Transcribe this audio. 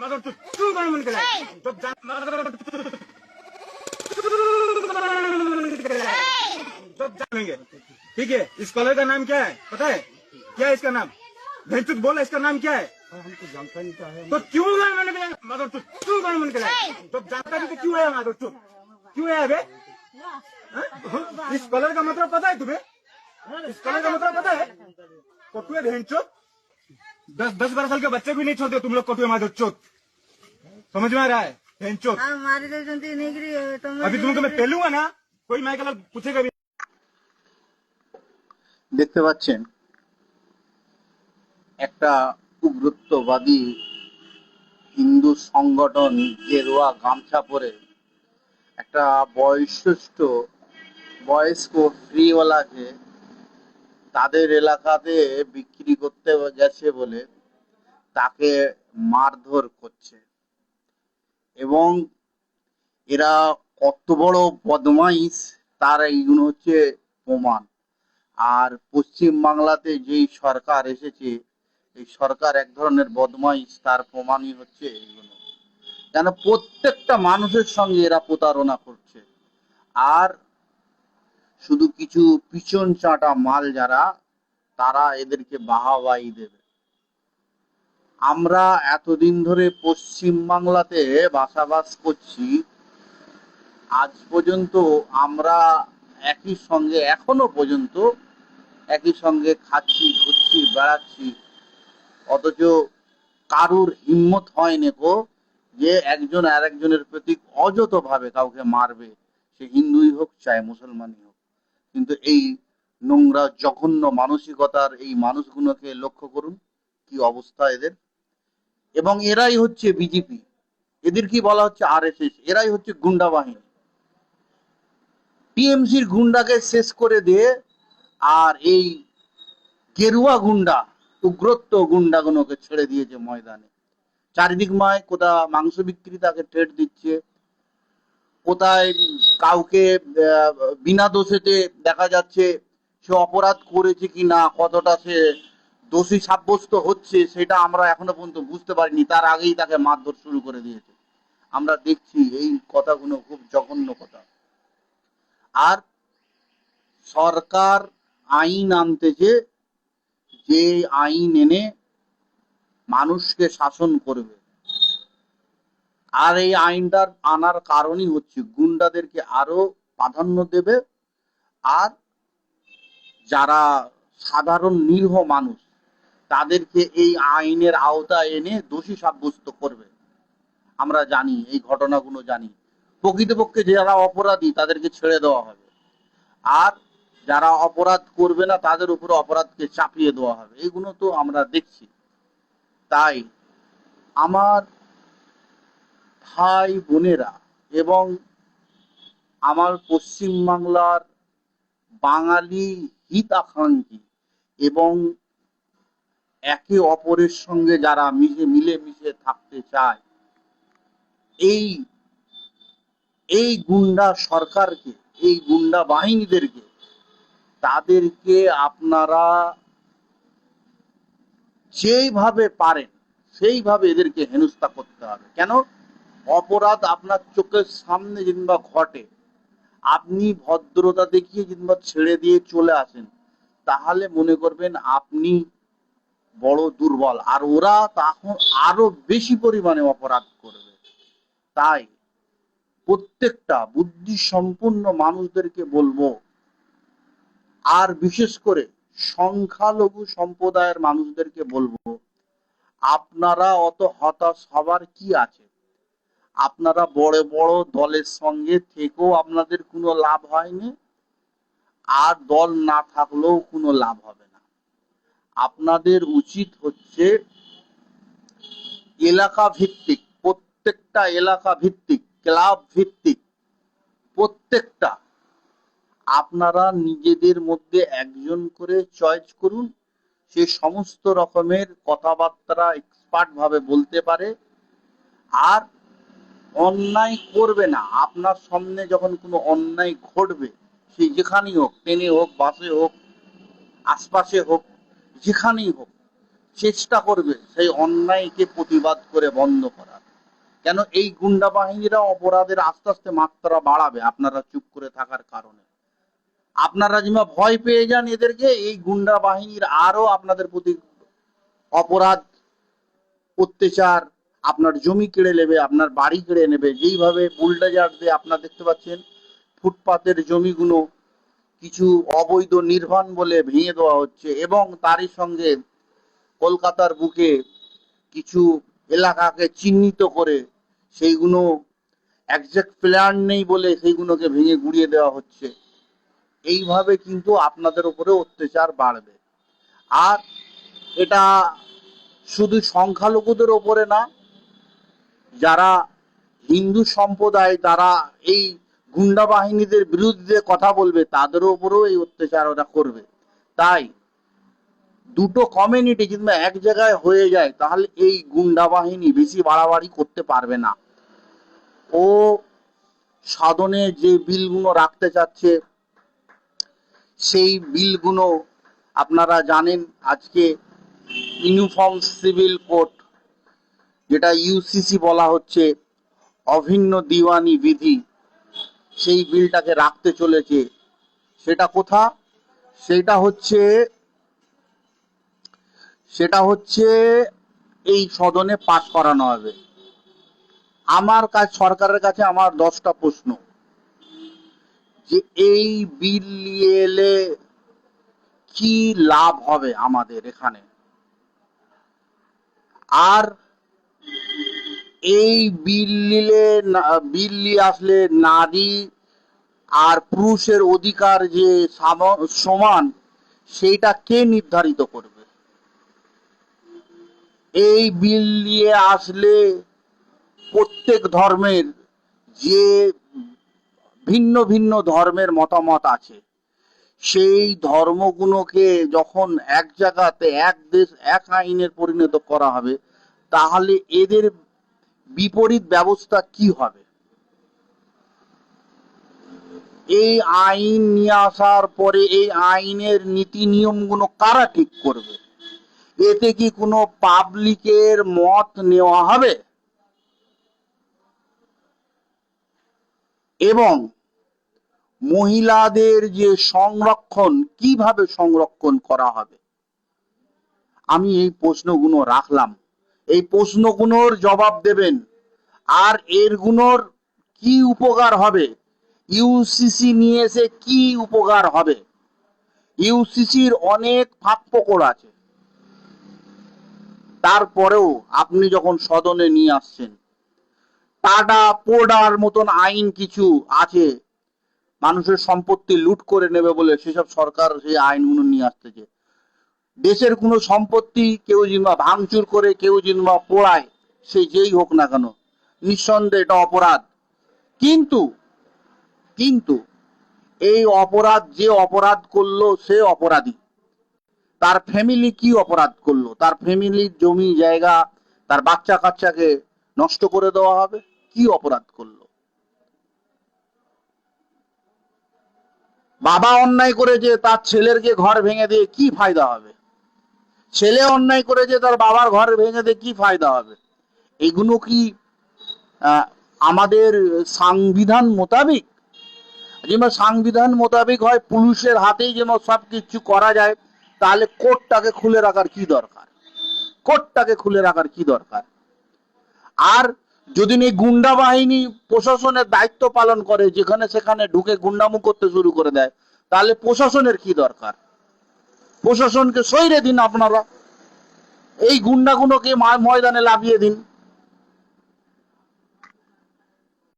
मगर तू कौन मन के जब जानेंगे। ठीक है, इस कॉलेज का नाम क्या है पता है? क्या है इसका नाम? भेंचुत बोला, इसका नाम क्या है? हमको जानता नहीं क्या है। तो क्यों मगर तू कौन मन के जब जानता नहीं तो क्यों है मगर तू क्यों है अबे? इस कलर का मतलब पता है तुम्हें? इस कलर का मतलब पता है? कटुए भेंचुत 10-12 साल के बच्चे भी नहीं छोड़ते तुम लोग कटुए माधो चोत। समझ में आ रहा है? भेंचुत अभी तुमको मैं पेलूंगा ना, कोई मैं कल पूछेगा भी। দেখতে পাচ্ছেন একটা উগ্রত্ববাদী হিন্দু সংগঠন গেরুয়া গামছা পরে একটা বয়স্ক ফ্রিওয়ালাকে তাদের এলাকাতে বিক্রি করতে গেছে বলে তাকে মারধর করছে। এবং এরা কত বড় বদমাইশ তার এইগুলো হচ্ছে প্রমাণ। আর পশ্চিম বাংলাতে যেই সরকার এসেছে, এই সরকার এক ধরনের বদমাইশ, তার প্রমাণই হচ্ছে এইগুলো। যেন প্রত্যেকটা মানুষের সঙ্গে এরা প্রতারণা করছে। আর শুধু কিছু পিছন চাটা মাল যারা, তারা এদেরকে বাহাবাহি দেবে। আমরা এতদিন ধরে পশ্চিম বাংলাতে বাসাবাস করছি, আজ পর্যন্ত আমরা একই সঙ্গে এখনো পর্যন্ত একই সঙ্গে খাচ্ছি, ঘুরছি, বেড়াচ্ছি, অথচ কারুর হিম্মত হয়নি গো যে একজন আর একজনের প্রতি অযথ ভাবে কাউকে মারবে, সে হিন্দুই হোক চাই মুসলমানই হোক। কিন্তু এই নোংরা জঘন্য মানসিকতার এই মানুষগুলোকে লক্ষ্য করুন, কি অবস্থা এদের। এবং এরাই হচ্ছে বিজেপি, এদের কি বলা হচ্ছে আরএসএস, এরাই হচ্ছে গুন্ডা বাহিনী। টিএমসির গুন্ডাকে শেষ করে দিয়ে আর এই গেরুয়া গুন্ডা, উগ্রত্ব গুন্ডাগুলোকে ছেড়ে দিয়েছে ময়দানে। চারিদিকময় কোথাও মাংস বিক্রেতাকে ট্রেড দিচ্ছে, কোথায় কাউকে বিনা দোষেতে দেখা যাচ্ছে সে অপরাধ করেছে কি না, কতটা সে দোষী সাব্যস্ত হচ্ছে সেটা আমরা এখনো পর্যন্ত বুঝতে পারিনি, তার আগেই তাকে মারধর শুরু করে দিয়েছে। আমরা দেখছি এই কথাগুলো খুব জঘন্য কথা। আর সরকার আইন আনতেছে, যে আইন এনে মানুষকে শাসন করবে। আর এই আইনটার আনার কারণই হচ্ছে গুন্ডাদেরকে আরো প্রাধান্য দেবে, আর যারা সাধারণ নিরীহ মানুষ তাদেরকে এই আইনের আওতায় এনে দোষী সাব্যস্ত করবে। আমরা জানি, এই ঘটনাগুলো জানি। প্রকৃতপক্ষে যারা অপরাধী তাদেরকে ছেড়ে দেওয়া হবে, আর যারা অপরাধ করবে না তাদের উপরে অপরাধকে চাপিয়ে দেওয়া হবে। এইগুলো তো আমরা দেখছি। তাই আমার ভাই বোনেরা এবং আমার পশ্চিম বাংলার বাঙালি হিতাকাঙ্ক্ষী এবং একে অপরের সঙ্গে যারা মিলেমিশে থাকতে চায়, এই গুন্ডা সরকারকে, এই গুন্ডা বাহিনীদেরকে, তাদেরকে আপনারা যেইভাবে পারেন সেইভাবে এদেরকে হেনস্থা করতে হবে। কেন? অপরাধ আপনার চোখের সামনে কিংবা ঘটে, আপনি ভদ্রতা দেখিয়ে কিংবা ছেড়ে দিয়ে চলে আসেন, তাহলে মনে করবেন আপনি বড় দুর্বল, আর ওরা তখন আরো বেশি পরিমাণে অপরাধ করবে। তাই প্রত্যেকটা বুদ্ধি সম্পন্ন মানুষদেরকে বলবো, আর বিশেষ করে সংখ্যালঘু সম্প্রদায়ের মানুষদেরকে বলবো, আপনারা অত হতাশ হবার কি আছে? আপনারা বড় বড় দলের সঙ্গে থেকেও আপনাদের কোনো লাভ হয়নি, আর দল না থাকলেও কোনো লাভ হবে না। আপনাদের উচিত হচ্ছে এলাকা ভিত্তিক, প্রত্যেকটা এলাকা ভিত্তিক, ক্লাব ভিত্তিক, প্রত্যেকটা আপনারা নিজেদের মধ্যে একজন করে চয়েস করুন, সে সমস্ত রকমের কথাবার্তা এক্সপার্ট ভাবে বলতে পারে, আর অন্যায় করবে না। আপনার সামনে যখন কোনো অন্যায় ঘটবে, সে যেখানেই হোক, ট্রেনে হোক, বাসে হোক, আশপাশে হোক, যেখানেই হোক, চেষ্টা করবে সেই অন্যায়কে প্রতিবাদ করে বন্ধ করার। কেন এই গুন্ডা বাহিনীরা অপরাধের আস্তে আস্তে মাত্রা বাড়াবে আপনারা চুপ করে থাকার কারণে। আপনারা যেমন ভয় পেয়ে যান এদেরকে, এই গুন্ডা বাহিনীর আরো আপনাদের প্রতি অপরাধ, অত্যাচার, আপনার জমি কেড়ে নেবে, আপনার বাড়ি কেড়ে নেবে। যেইভাবে বুলডোজার দিয়ে আপনারা দেখতে পাচ্ছেন ফুটপাতের জমিগুলো কিছু অবৈধ নির্মাণ বলে ভেঙে দেওয়া হচ্ছে, এবং তারই সঙ্গে কলকাতার বুকে কিছু এলাকাকে চিহ্নিত করে সেইগুলো একজ্যাক্ট প্ল্যান নেই বলে সেইগুলোকে ভেঙে গুড়িয়ে দেওয়া হচ্ছে। এইভাবে কিন্তু আপনাদের উপরে অত্যাচার বাড়বে। আর এটা শুধু সংখ্যালঘুদের ওপরে না, যারা হিন্দু সম্প্রদায় তারা এই গুন্ডা বাহিনীদের বিরুদ্ধে কথা বলবে তাদের উপরেও এই অত্যাচার ওরা করবে। তাই দুটো কমিউনিটি যদি এক জায়গায় হয়ে যায় তাহলে এই গুন্ডা বাহিনী বেশি বাড়াবাড়ি করতে পারবে না। ও সাধনে যে বিলগুলো রাখতে চাচ্ছে সেই বিলগুলো আপনারা জানেন, আজকে ইউনিফর্ম সিভিল কোড, যেটা ইউসিসি বলা হচ্ছে, অভিন্ন দিওয়ানি বিধি, সেই বিলটাকে রাখতে চলেছে। সেটা কোথা? সেটা হচ্ছে এই সদনে পাশ করানো হবে। আমার সরকারের কাছে আমার 10টা প্রশ্ন, যে এই বিল নিয়ে এলে কি লাভ হবে আমাদের এখানে, আর এই বিল নিয়ে আসলে নারী আর পুরুষের অধিকার যে সমান সেইটা কে নির্ধারিত করবে? এই বিল নিয়ে আসলে প্রত্যেক ধর্মের যে ভিন্ন ভিন্ন ধর্মের মতামত আছে সেই ধর্মগুলোকে যখন এক জায়গাতে এক দেশ এক আইনের পরিণত করা হবে তাহলে এদের বিপরীত ব্যবস্থা কি হবে? এই আইন নিয়ে আসার পরে এই আইনের নীতি নিয়মগুলো কারা ঠিক করবে? এতে কি কোনো পাবলিকের মত নেওয়া হবে? এবং মহিলাদের যে সংরক্ষণ, কিভাবে সংরক্ষণ করা হবে? আমি এই প্রশ্নগুলো রাখলাম, এই প্রশ্নগুলোর জবাব দেবেন। আর এরগুলোর কি উপকার হবে, ইউসিসি নিয়ে এসে কি উপকার হবে? ইউসিসির অনেক ফাঁকফোকর আছে, তারপরেও আপনি যখন সদনে নিয়ে আসছেন, টাটা পোডার মতন আইন কিছু আছে মানুষের সম্পত্তি লুট করে নেবে বলে, সেসব সরকার সেই আইনগুলো নিয়ে আসতেছে। দেশের কোনো সম্পত্তি কেউ জিনবা ভাঙচুর করে, কেউ জিনবা পোড়ায়, সে যেই হোক না কেন, নিঃসন্দেহে এটা অপরাধ। কিন্তু এই অপরাধ যে অপরাধ করলো সে অপরাধী, তার ফ্যামিলি কি অপরাধ করলো? তার ফ্যামিলির জমি জায়গা, তার বাচ্চা কাচ্চাকে নষ্ট করে দেওয়া হবে? কি অপরাধ করলো? বাবা অন্যায় করেছে, তার ছেলেরকে ঘর ভেঙে দিয়ে কি ফায়দা হবে? ছেলে অন্যায় করেছে, তার বাবার ঘর ভেঙে দিয়ে কি ফায়দা হবে? এগুলো কি আমাদের সংবিধান মোতাবেক? যেমন সংবিধান মোতাবেক হয় পুলিশের হাতেই যেমন সব কিছু করা যায়, তাহলে কোর্টটাকে খুলে রাখার কি দরকার? আর যদি এই গুন্ডা বাহিনী প্রশাসনের দায়িত্ব পালন করে, যেখানে সেখানে ঢুকে গুন্ডামু করতে শুরু করে দেয়, তাহলে প্রশাসনের কি দরকার? প্রশাসনকে সইরে দিন আপনারা, এই গুন্ডাগুলোকে ময়দানে লাভিয়ে দিন।